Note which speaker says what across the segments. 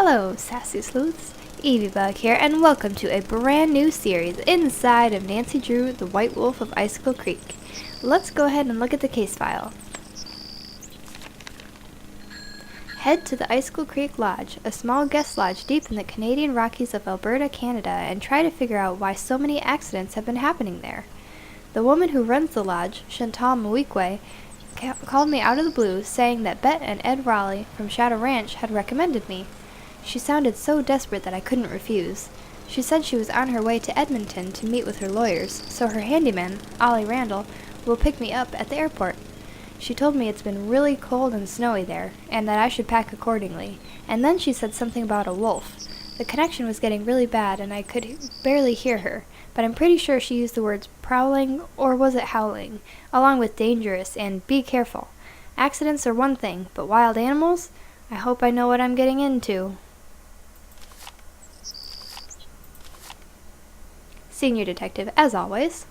Speaker 1: Hello, Sassy Sleuths. EvyBugg here, and welcome to a brand new series inside of Nancy Drew, the White Wolf of Icicle Creek. Let's go ahead and look at the case file. Head to the Icicle Creek Lodge, a small guest lodge deep in the Canadian Rockies of Alberta, Canada, and try to figure out why so many accidents have been happening there. The woman who runs the lodge, Chantal Mweekwe, called me out of the blue, saying that Bet and Ed Raleigh from Shadow Ranch had recommended me. She sounded so desperate that I couldn't refuse. She said she was on her way to Edmonton to meet with her lawyers, so her handyman, Ollie Randall, will pick me up at the airport. She told me it's been really cold and snowy there, and that I should pack accordingly, and then she said something about a wolf. The connection was getting really bad, and I could barely hear her, but I'm pretty sure she used the words prowling, or was it howling, along with dangerous and be careful. Accidents are one thing, but wild animals? I hope I know what I'm getting into. Senior Detective, as always.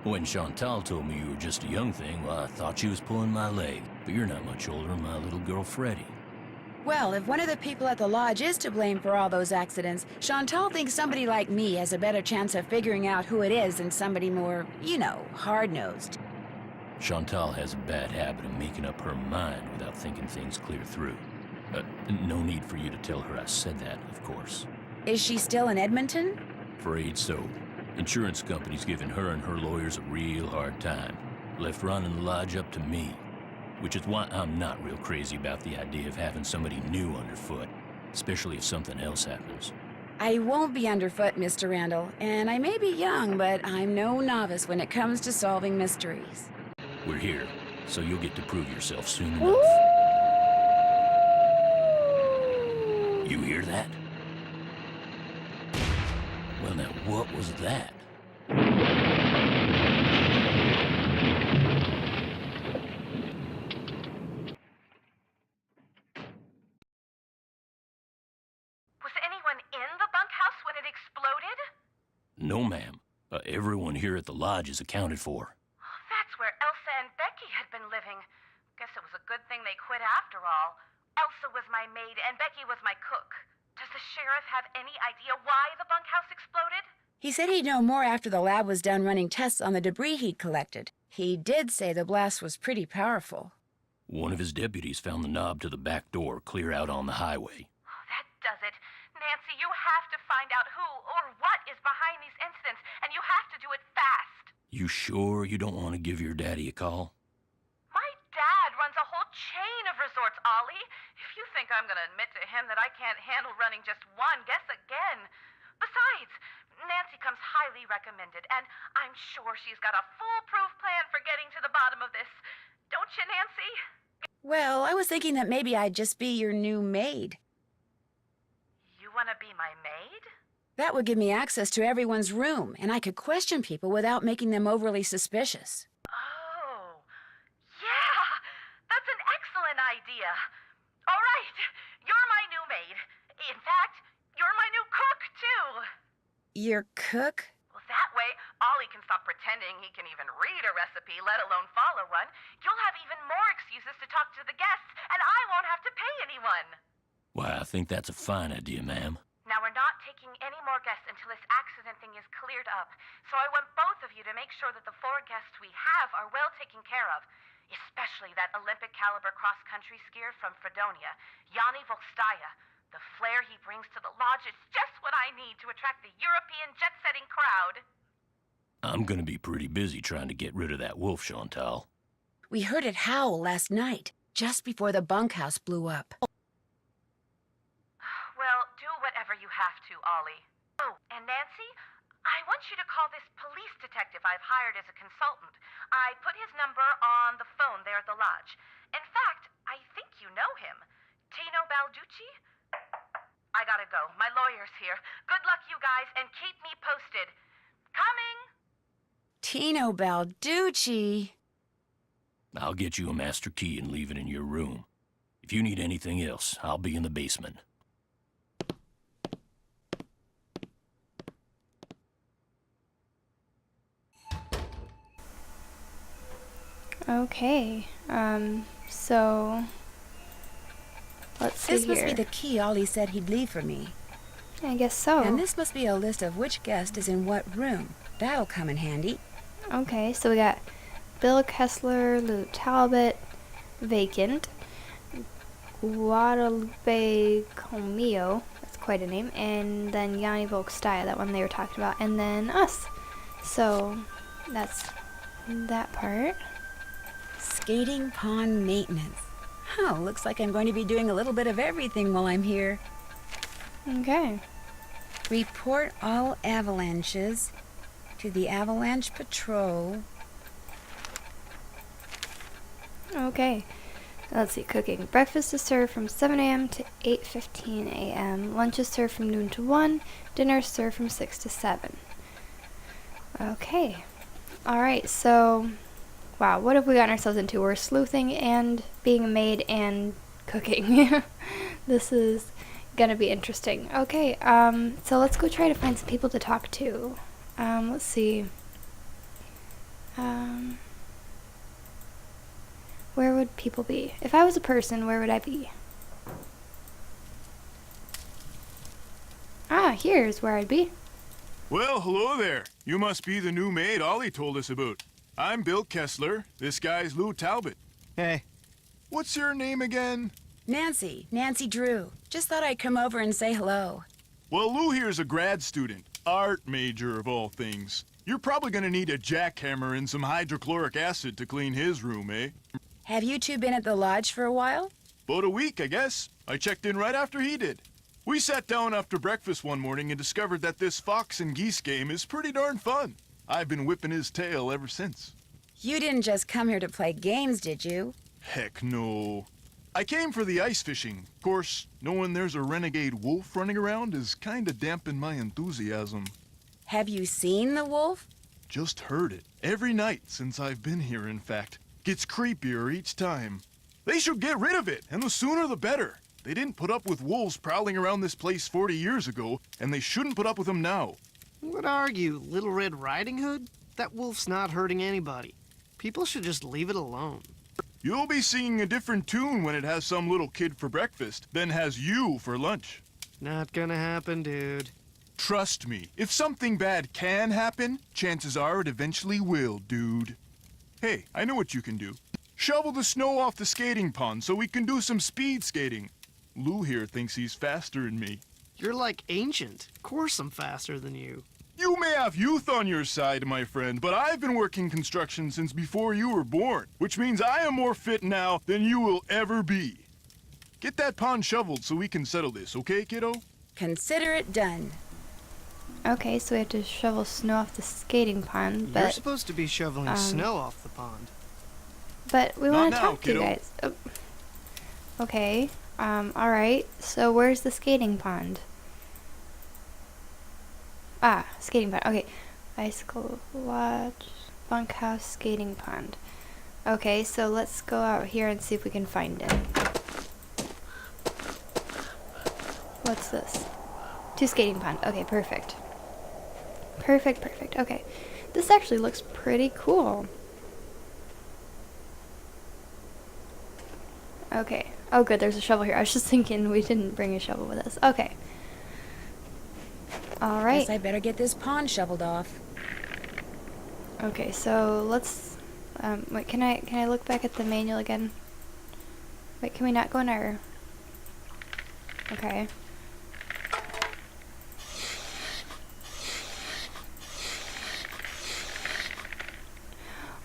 Speaker 2: When Chantal told me you were just a young thing, well, I thought she was pulling my leg. But you're not much older than my little girl, Freddie.
Speaker 3: Well, if one of the people at the lodge is to blame for all those accidents, Chantal thinks somebody like me has a better chance of figuring out who it is than somebody more, hard-nosed.
Speaker 2: Chantal has a bad habit of making up her mind without thinking things clear through. No need for you to tell her I said that, of course.
Speaker 3: Is she still in Edmonton?
Speaker 2: Afraid so. Insurance company's giving her and her lawyers a real hard time. Left running the lodge up to me. Which is why I'm not real crazy about the idea of having somebody new underfoot, especially if something else happens.
Speaker 3: I won't be underfoot, Mr. Randall, and I may be young, but I'm no novice when it comes to solving mysteries.
Speaker 2: We're here, so you'll get to prove yourself soon enough. You hear that? Well, now, what was that?
Speaker 4: Was anyone in the bunkhouse when it exploded?
Speaker 2: No, ma'am. Everyone here at the lodge is accounted for.
Speaker 4: That's where Elsa and Becky had been living. Guess it was a good thing they quit after all. Elsa was my maid and Becky was my cook. Does the sheriff have any idea why the bunkhouse exploded?
Speaker 3: He said he'd know more after the lab was done running tests on the debris he'd collected. He did say the blast was pretty powerful.
Speaker 2: One of his deputies found the knob to the back door clear out on the highway.
Speaker 4: That does it. Nancy, you have to find out who or what is behind these incidents, and you have to do it fast.
Speaker 2: You sure you don't want to give your daddy a call?
Speaker 4: My dad runs a whole chain of resorts, Ollie. If you think I'm going to admit to him that I can't handle running just one, guess again. Besides, Nancy comes highly recommended, and I'm sure she's got a foolproof plan for getting to the bottom of this. Don't you, Nancy?
Speaker 3: Well, I was thinking that maybe I'd just be your new maid.
Speaker 4: You want to be my maid?
Speaker 3: That would give me access to everyone's room, and I could question people without making them overly suspicious.
Speaker 4: Oh, yeah, that's an excellent idea. All right, you're my new maid. In fact, you're my new cook, too.
Speaker 3: Your cook?
Speaker 4: Well, that way, Ollie can stop pretending he can even read a recipe, let alone follow one. You'll have even more excuses to talk to the guests, and I won't have to pay anyone.
Speaker 2: Why, I think that's a fine idea, ma'am.
Speaker 4: Now, we're not taking any more guests until this accident thing is cleared up. So I want both of you to make sure that the 4 guests we have are well taken care of. Especially that Olympic-caliber cross-country skier from Fredonia, Yanni Volstaya. The flair he brings to the lodge is just what I need to attract the European jet-setting crowd.
Speaker 2: I'm gonna be pretty busy trying to get rid of that wolf, Chantal.
Speaker 3: We heard it howl last night, just before the bunkhouse blew up.
Speaker 4: Well, do whatever you have to, Ollie. Oh, and Nancy, I want you to call this police detective I've hired as a consultant. I put his number on the phone there at the lodge. In fact, I think you know him. Tino Balducci? I gotta go. My lawyer's here. Good luck, you guys, and keep me posted. Coming!
Speaker 3: Tino Balducci.
Speaker 2: I'll get you a master key and leave it in your room. If you need anything else, I'll be in the basement.
Speaker 1: Okay, So, let's see
Speaker 3: This must
Speaker 1: here.
Speaker 3: be the key Ollie said he'd leave for me.
Speaker 1: I guess so.
Speaker 3: And this must be a list of which guest is in what room. That'll come in handy.
Speaker 1: Okay, so we got Bill Kessler, Lou Talbot, vacant, Guadalupe Comillo, that's quite a name, and then Yanni Volkstaya, that one they were talking about, and then us. So, that's that part.
Speaker 3: Skating pond maintenance. Huh, looks like I'm going to be doing a little bit of everything while I'm here.
Speaker 1: Okay.
Speaker 3: Report all avalanches to the Avalanche Patrol.
Speaker 1: Okay. Let's see, cooking. Breakfast is served from 7 a.m. to 8:15 a.m. Lunch is served from noon to 1. Dinner is served from 6 to 7. Okay. Alright, so, wow, what have we gotten ourselves into? We're sleuthing and being a maid and cooking. This is gonna be interesting. Okay, so let's go try to find some people to talk to. Let's see. Where would people be? If I was a person, where would I be? Ah, here's where I'd be.
Speaker 5: Well, hello there. You must be the new maid Ollie told us about. I'm Bill Kessler. This guy's Lou Talbot.
Speaker 6: Hey.
Speaker 5: What's your name again?
Speaker 3: Nancy Drew. Just thought I'd come over and say hello.
Speaker 5: Well, Lou here's a grad student. Art major, of all things. You're probably gonna need a jackhammer and some hydrochloric acid to clean his room, eh?
Speaker 3: Have you two been at the lodge for a while?
Speaker 5: About a week, I guess. I checked in right after he did. We sat down after breakfast one morning and discovered that this fox and geese game is pretty darn fun. I've been whipping his tail ever since.
Speaker 3: You didn't just come here to play games, did you?
Speaker 5: Heck no. I came for the ice fishing. Of course, knowing there's a renegade wolf running around is kinda dampened my enthusiasm.
Speaker 3: Have you seen the wolf?
Speaker 5: Just heard it. Every night since I've been here, in fact. Gets creepier each time. They should get rid of it, and the sooner the better. They didn't put up with wolves prowling around this place 40 years ago, and they shouldn't put up with them now.
Speaker 6: What are you, Little Red Riding Hood? That wolf's not hurting anybody. People should just leave it alone.
Speaker 5: You'll be singing a different tune when it has some little kid for breakfast, then has you for lunch.
Speaker 6: Not gonna happen, dude.
Speaker 5: Trust me, if something bad can happen, chances are it eventually will, dude. Hey, I know what you can do. Shovel the snow off the skating pond so we can do some speed skating. Lou here thinks he's faster than me.
Speaker 6: You're like ancient. Of course I'm faster than you.
Speaker 5: You may have youth on your side, my friend, but I've been working construction since before you were born, which means I am more fit now than you will ever be. Get that pond shoveled so we can settle this, okay, kiddo?
Speaker 3: Consider it done.
Speaker 1: Okay, so we have to shovel snow off the skating pond,
Speaker 6: You're
Speaker 1: but
Speaker 6: supposed to be shoveling snow off the pond.
Speaker 1: we want to
Speaker 5: now,
Speaker 1: talk to you
Speaker 5: kiddo.
Speaker 1: guys. Oh. Okay, alright, so where's the skating pond? Ah, skating pond, okay. Icicle Lodge, bunkhouse, skating pond. Okay, so let's go out here and see if we can find it. What's this? To skating pond. Okay, perfect. Perfect. Okay. This actually looks pretty cool. Okay. Oh, good. There's a shovel here. I was just thinking we didn't bring a shovel with us. Okay. All right.
Speaker 3: Guess I better get this pond shoveled off.
Speaker 1: Okay. So let's. Wait. Can I look back at the manual again? Wait. Can we not go in our? Okay.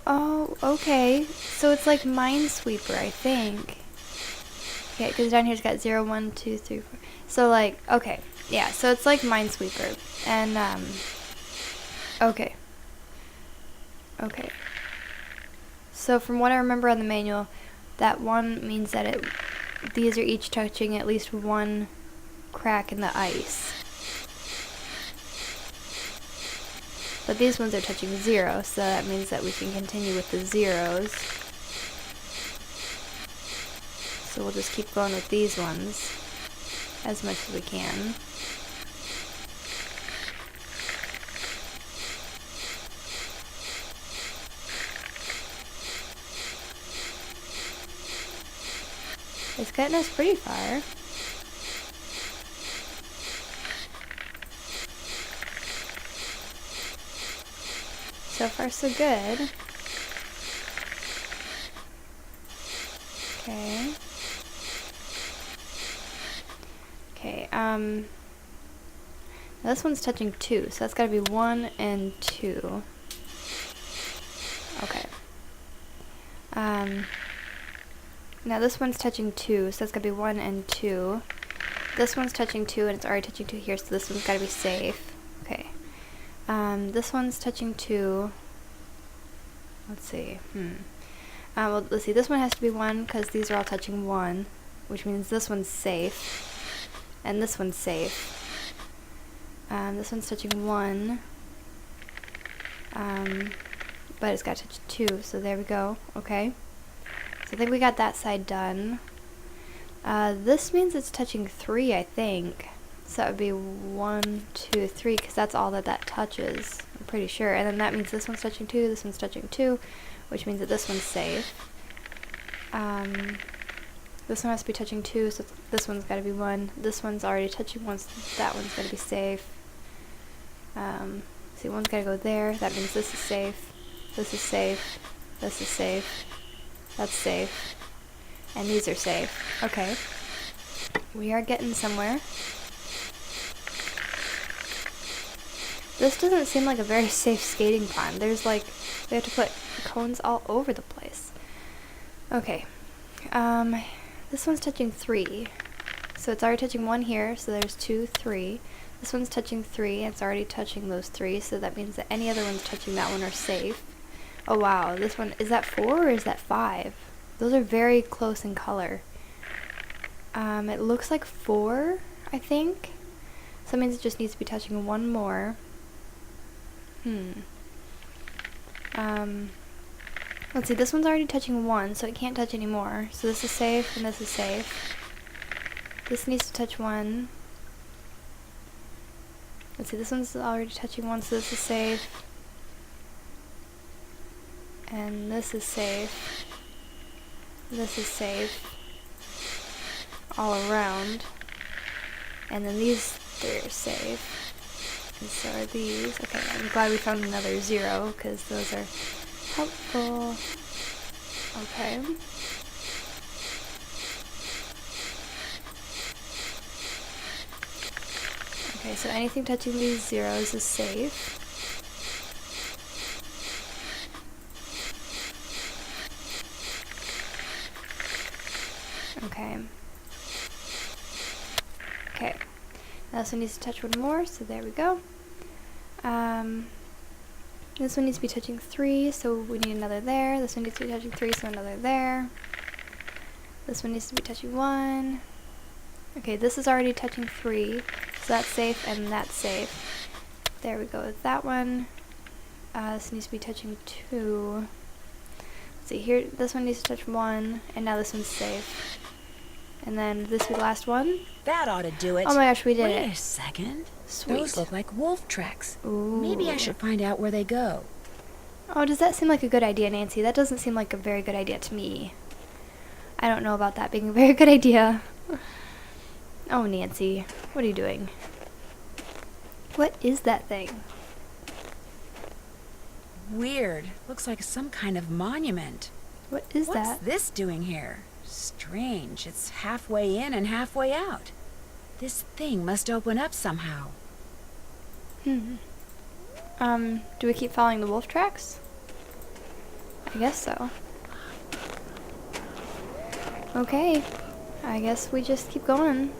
Speaker 1: Oh, okay. So it's like Minesweeper, I think. Yeah, because down here it's got 0, 1, 2, 3, 4. So like, okay. Yeah, so it's like Minesweeper. And, okay. Okay. So from what I remember on the manual, that one means that these are each touching at least one crack in the ice. But these ones are touching 0, so that means that we can continue with the 0s. So we'll just keep going with these ones as much as we can. It's getting us pretty far. So far, so good. Okay. Okay, now this one's touching 2, so that's gotta be 1 and 2. Okay. Now this one's touching 2, so that's gotta be 1 and 2. This one's touching 2, and it's already touching 2 here, so this one's gotta be safe. Okay. This one's touching 2. Let's see. Well, let's see. This one has to be 1 because these are all touching 1, which means this one's safe, and this one's safe. This one's touching 1, but it's got to touch 2, so there we go. Okay. So I think we got that side done. This means it's touching 3, I think. So that would be 1, 2, 3, because that's all that touches. I'm pretty sure. And then that means this one's touching 2, this one's touching 2, which means that this one's safe. This one has to be touching 2, so this one's got to be 1. This one's already touching 1, so that one's got to be safe. See, one's got to go there. That means this is safe. This is safe. This is safe. That's safe. And these are safe. Okay. We are getting somewhere. This doesn't seem like a very safe skating pond. There's like, we have to put cones all over the place. Okay. This one's touching 3. So it's already touching 1 here, so there's 2, 3. This one's touching 3, and it's already touching those 3, so that means that any other ones touching that one are safe. Oh wow, this one, is that 4 or is that 5? Those are very close in color. It looks like 4, I think. So that means it just needs to be touching 1 more. Let's see, this one's already touching 1, so it can't touch any more. So this is safe, and this is safe. This needs to touch 1. Let's see, this one's already touching 1, so this is safe. And this is safe. This is safe. All around. And then these 3 are safe. And so are these. Okay, I'm glad we found another 0, because those are helpful. Okay. Okay, so anything touching these 0s is safe. Okay. Okay. Now this one needs to touch 1 more, so there we go. This one needs to be touching 3, so we need another there. This one needs to be touching 3, so another there. This one needs to be touching 1. Okay, this is already touching 3, so that's safe and that's safe. There we go with that one. This needs to be touching 2. Let's see here, this one needs to touch 1, and now this one's safe. And then this will be the last one.
Speaker 3: That ought to do it.
Speaker 1: Oh my gosh, we did it.
Speaker 3: Wait a second.
Speaker 1: Sweet.
Speaker 3: Those look like wolf tracks.
Speaker 1: Ooh.
Speaker 3: Maybe I should find out where they go.
Speaker 1: Oh, does that seem like a good idea, Nancy? That doesn't seem like a very good idea to me. I don't know about that being a very good idea. Oh, Nancy, what are you doing? What is that thing?
Speaker 3: Weird. Looks like some kind of monument.
Speaker 1: What is
Speaker 3: What's
Speaker 1: that?
Speaker 3: this doing here? Strange. It's halfway in and halfway out. This thing must open up somehow.
Speaker 1: Do we keep following the wolf tracks? I guess so. Okay. I guess we just keep going.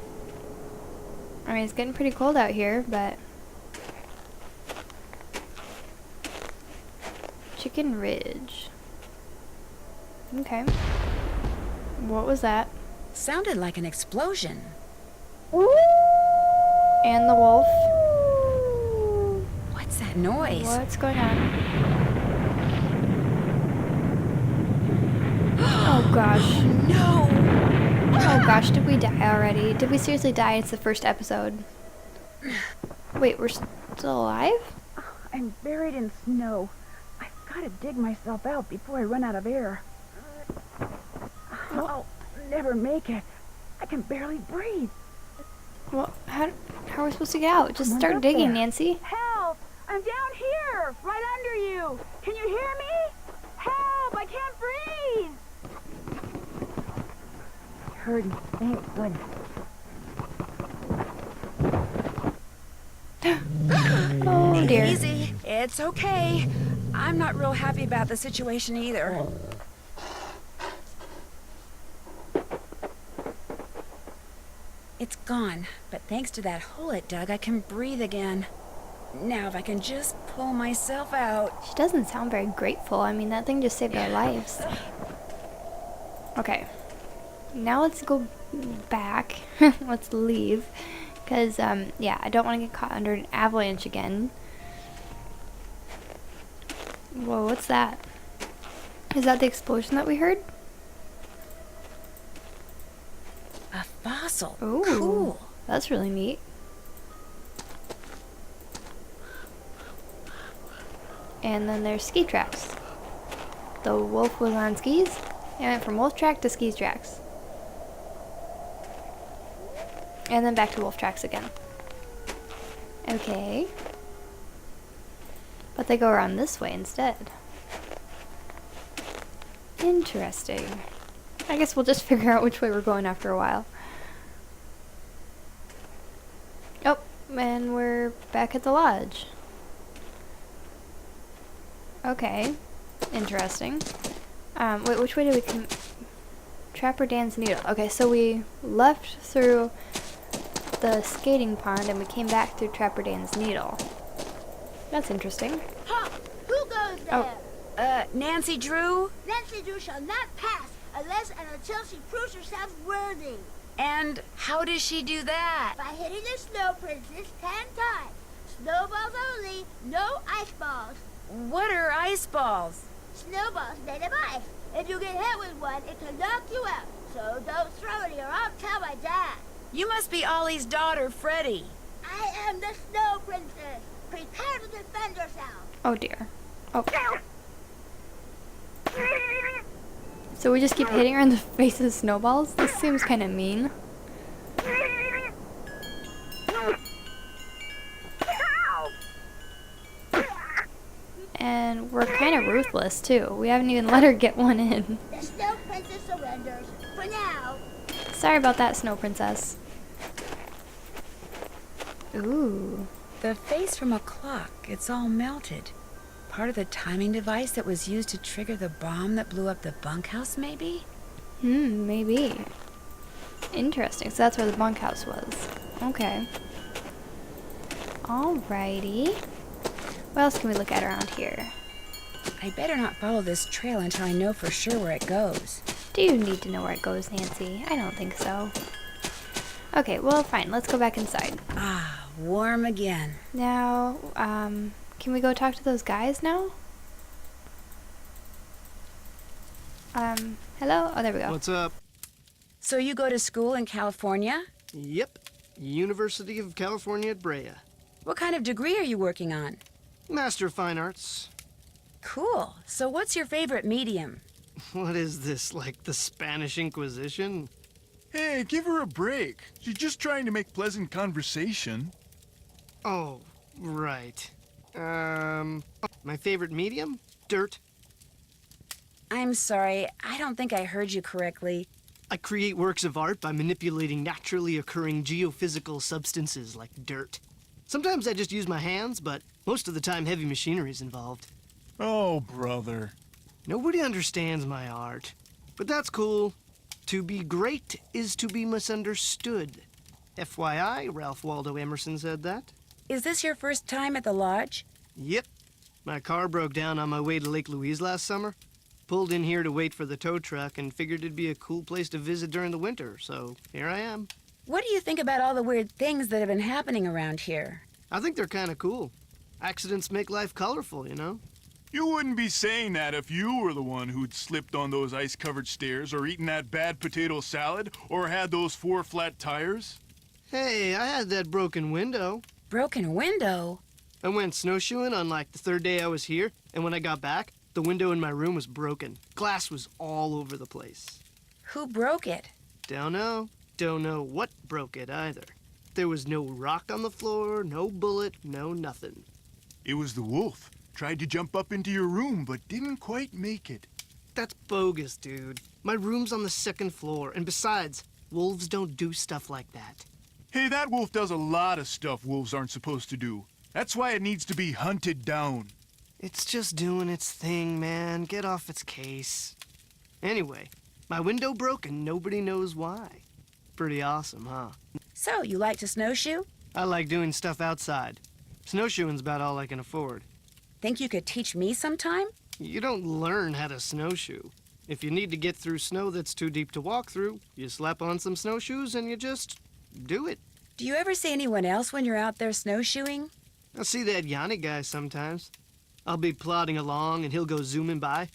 Speaker 1: I mean, it's getting pretty cold out here, but... Chicken Ridge. Okay. What was that?
Speaker 3: Sounded like an explosion.
Speaker 1: And the wolf.
Speaker 3: What's that noise?
Speaker 1: What's going on? Oh gosh.
Speaker 3: No!
Speaker 1: Oh gosh, did we die already? Did we seriously die? It's the first episode. Wait, we're still alive?
Speaker 7: I'm buried in snow. I've got to dig myself out before I run out of air. Oh, never make it. I can barely breathe.
Speaker 1: Well, how are we supposed to get out? Just
Speaker 7: Someone's
Speaker 1: start
Speaker 7: up
Speaker 1: digging,
Speaker 7: there.
Speaker 1: Nancy.
Speaker 7: Help! I'm down here, right under you. Can you hear me? Help! I can't breathe. I heard you. Thank goodness.
Speaker 1: Oh dear.
Speaker 3: Easy. It's okay. I'm not real happy about the situation either. It's gone, but thanks to that hole it dug, I can breathe again. Now if I can just pull myself out.
Speaker 1: She doesn't sound very grateful. I mean, that thing just saved our lives. Okay. Now let's go back. Let's leave. Because, yeah, I don't want to get caught under an avalanche again. Whoa, what's that? Is that the explosion that we heard?
Speaker 3: A fossil.
Speaker 1: Ooh,
Speaker 3: Cool.
Speaker 1: that's really neat. And then there's ski tracks. The wolf was on skis. It went from wolf track to ski tracks. And then back to wolf tracks again. Okay. But they go around this way instead. Interesting. I guess we'll just figure out which way we're going after a while. Oh, and we're back at the lodge. Okay. Interesting. Wait, which way did we come? Trapper Dan's Needle. Okay, so we left through the skating pond and we came back through Trapper Dan's Needle. That's interesting.
Speaker 8: Ha! Who goes there?
Speaker 1: Oh.
Speaker 3: Nancy Drew?
Speaker 8: Nancy Drew shall not pass unless and until she proves herself worthy.
Speaker 3: And how does she do that?
Speaker 8: By hitting the Snow Princess 10 times. Snowballs only, no ice balls.
Speaker 3: What are ice balls?
Speaker 8: Snowballs made of ice. If you get hit with one, it can knock you out. So don't throw any or I'll tell my dad.
Speaker 3: You must be Ollie's daughter, Freddie.
Speaker 8: I am the Snow Princess. Prepare to defend yourself.
Speaker 1: Oh dear. Oh. So we just keep hitting her in the face with snowballs? This seems kind of mean. And we're kind of ruthless too. We haven't even let her get one in.
Speaker 8: The Snow Princess surrenders. For now.
Speaker 1: Sorry about that, Snow Princess. Ooh.
Speaker 3: The face from a clock. It's all melted. Part of the timing device that was used to trigger the bomb that blew up the bunkhouse, maybe?
Speaker 1: Maybe. Interesting. So that's where the bunkhouse was. Okay. Alrighty. What else can we look at around here?
Speaker 3: I better not follow this trail until I know for sure where it goes.
Speaker 1: Do you need to know where it goes, Nancy? I don't think so. Okay, well, fine. Let's go back inside.
Speaker 3: Ah, warm again.
Speaker 1: Now, can we go talk to those guys now? Hello? Oh, there we go.
Speaker 6: What's up?
Speaker 3: So you go to school in California?
Speaker 6: Yep. University of California at Brea.
Speaker 3: What kind of degree are you working on?
Speaker 6: Master of Fine Arts.
Speaker 3: Cool. So what's your favorite medium?
Speaker 6: What is this, like the Spanish Inquisition?
Speaker 5: Hey, give her a break. She's just trying to make pleasant conversation.
Speaker 6: Oh, right. My favorite medium? Dirt.
Speaker 3: I'm sorry, I don't think I heard you correctly.
Speaker 6: I create works of art by manipulating naturally occurring geophysical substances like dirt. Sometimes I just use my hands, but most of the time heavy machinery is involved.
Speaker 5: Oh, brother.
Speaker 6: Nobody understands my art. But that's cool. To be great is to be misunderstood. FYI, Ralph Waldo Emerson said that.
Speaker 3: Is this your first time at the lodge?
Speaker 6: Yep. My car broke down on my way to Lake Louise last summer. Pulled in here to wait for the tow truck and figured it'd be a cool place to visit during the winter, so here I am.
Speaker 3: What do you think about all the weird things that have been happening around here?
Speaker 6: I think they're kind of cool. Accidents make life colorful, you know?
Speaker 5: You wouldn't be saying that if you were the one who'd slipped on those ice-covered stairs or eaten that bad potato salad or had those 4 flat tires.
Speaker 6: Hey, I had that broken window.
Speaker 3: Broken window?
Speaker 6: I went snowshoeing on like the 3rd day I was here, and when I got back, the window in my room was broken. Glass was all over the place.
Speaker 3: Who broke it?
Speaker 6: Don't know. Don't know what broke it either. There was no rock on the floor, no bullet, no nothing.
Speaker 5: It was the wolf. Tried to jump up into your room, but didn't quite make it.
Speaker 6: That's bogus, dude. My room's on the 2nd floor, and besides, wolves don't do stuff like that.
Speaker 5: Hey, that wolf does a lot of stuff wolves aren't supposed to do. That's why it needs to be hunted down.
Speaker 6: It's just doing its thing, man. Get off its case. Anyway, my window broke and nobody knows why. Pretty awesome, huh?
Speaker 3: So, you like to snowshoe?
Speaker 6: I like doing stuff outside. Snowshoeing's about all I can afford.
Speaker 3: Think you could teach me sometime?
Speaker 6: You don't learn how to snowshoe. If you need to get through snow that's too deep to walk through, you slap on some snowshoes and you just do it.
Speaker 3: Do you ever see anyone else when you're out there snowshoeing?
Speaker 6: I see that Yanni guy sometimes. I'll be plodding along and he'll go zooming by.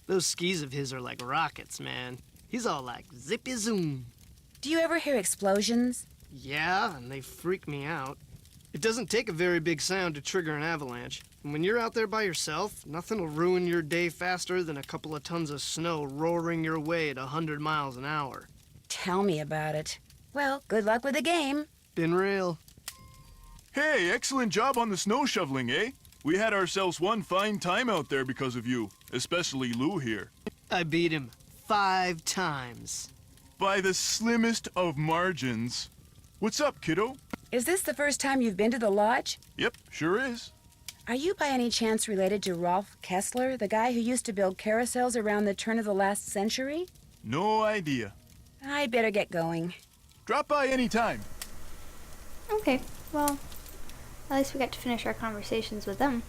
Speaker 6: Those skis of his are like rockets, man. He's all like zippy zoom.
Speaker 3: Do you ever hear explosions?
Speaker 6: Yeah, and they freak me out. It doesn't take a very big sound to trigger an avalanche. And when you're out there by yourself, nothing will ruin your day faster than a couple of tons of snow roaring your way at 100 miles an hour.
Speaker 3: Tell me about it. Well, good luck with the game.
Speaker 6: Been real.
Speaker 5: Hey, excellent job on the snow shoveling, eh? We had ourselves one fine time out there because of you, especially Lou here.
Speaker 6: I beat him 5 times.
Speaker 5: By the slimmest of margins. What's up, kiddo?
Speaker 3: Is this the first time you've been to the lodge?
Speaker 5: Yep, sure is.
Speaker 3: Are you by any chance related to Rolf Kessler, the guy who used to build carousels around the turn of the last century?
Speaker 5: No idea.
Speaker 3: I'd better get going.
Speaker 5: Drop by any time.
Speaker 1: Okay, well, at least we got to finish our conversations with them.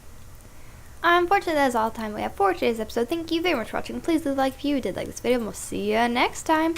Speaker 1: Unfortunately, that is all the time we have for today's episode. Thank you very much for watching. Please leave a like if you did like this video, and we'll see you next time.